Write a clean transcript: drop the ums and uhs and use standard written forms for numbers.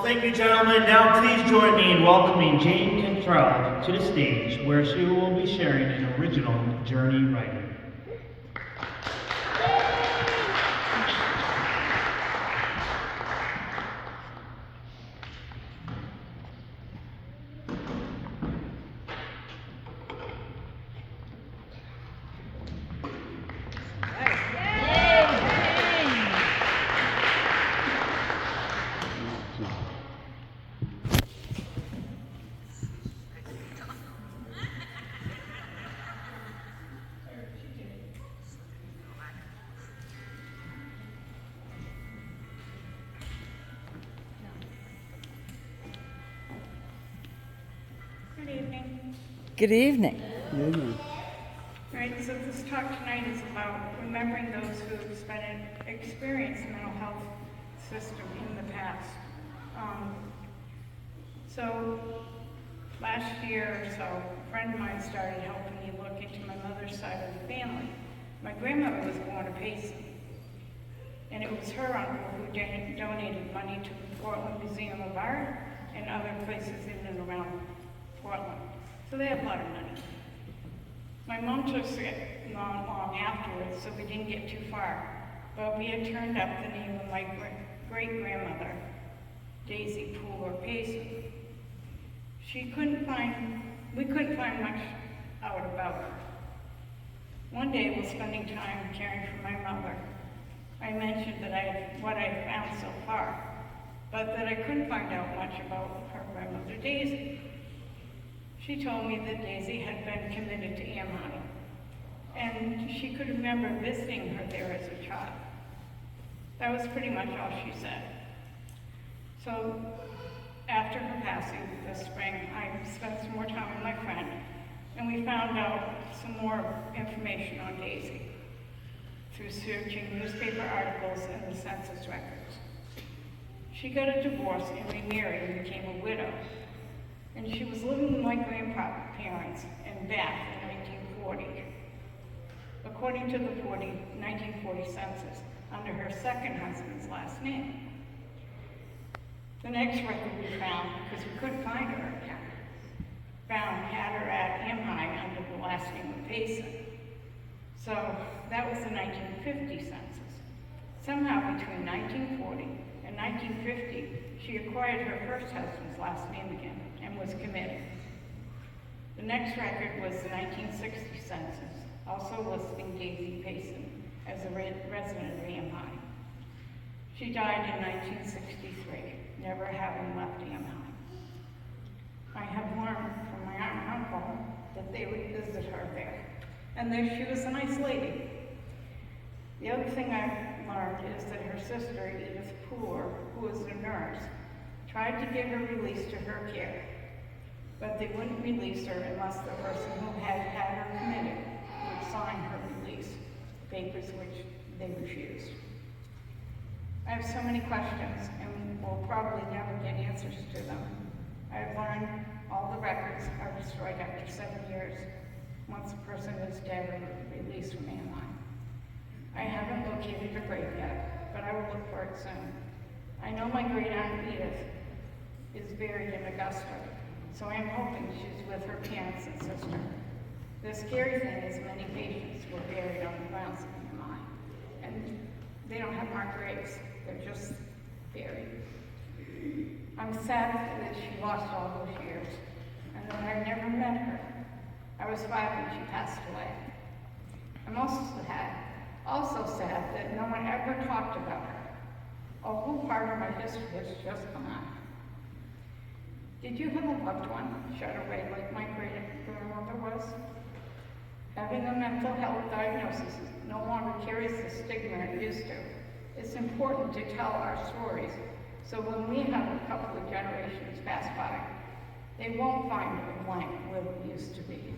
Thank you, gentlemen. Now please join me in welcoming Jane Cantrell to the stage, where she will be sharing an original journey writing. Good evening. Good evening. All right, so this talk tonight is about remembering those who have experienced the mental health system in the past. So last year or so, a friend of mine started helping me look into my mother's side of the family. My grandmother was born a Payson, and it was her uncle who donated money to the Portland Museum of Art and other places in and around Portland. So they have a lot of money. My mom took it not long afterwards, so we didn't get too far. But we had turned up the name of my great-grandmother, Daisy Pooler Payson. We couldn't find much out about her. One day, while spending time caring for my mother, I mentioned what I had found so far, but that I couldn't find out much about her grandmother, Daisy. She told me that Daisy had been committed to Amherst, and she could remember visiting her there as a child. That was pretty much all she said. So after her passing this spring, I spent some more time with my friend, and we found out some more information on Daisy through searching newspaper articles and the census records. She got a divorce and remarried and became a widow. And she was living with my grandparents in Bath in 1940. According to the 1940 census, under her second husband's last name. The next record we found, because we couldn't find her again, had her at Amherst under the last name of Payson. So that was the 1950 census. Somehow between 1940 and 1950, she acquired her first husband's last name again and was committed. The next record was the 1960 census, also listing Daisy Payson as a resident of Amherst. She died in 1963, never having left Amherst. I have learned from my aunt and uncle that they would visit her there, and there she was a nice lady. The other thing I learned is that her sister, Edith Pooler, who was a nurse, tried to get her released to her care, but they wouldn't release her unless the person who had her committed would sign her release papers, which they refused. I have so many questions, and will probably never get answers to them. I've learned all the records are destroyed after 7 years, once a person is dead or released from Amherst. I haven't located her grave yet, but I will look for it soon. I know my great-aunt Edith is buried in Augusta, so I am hoping she's with her parents and sister. The scary thing is many patients were buried on the grounds of Amherst, and they don't have marked graves. They're just buried. I'm sad that she lost all those years, and that I never met her. I was 5 when she passed away. I'm also sad that no one ever talked about her. A whole part of my history has just gone. Did you have a loved one shut away like my great-grandmother was? Having a mental health diagnosis no longer carries the stigma it used to. It's important to tell our stories, so when we have a couple of generations pass by, they won't find a blank where it used to be.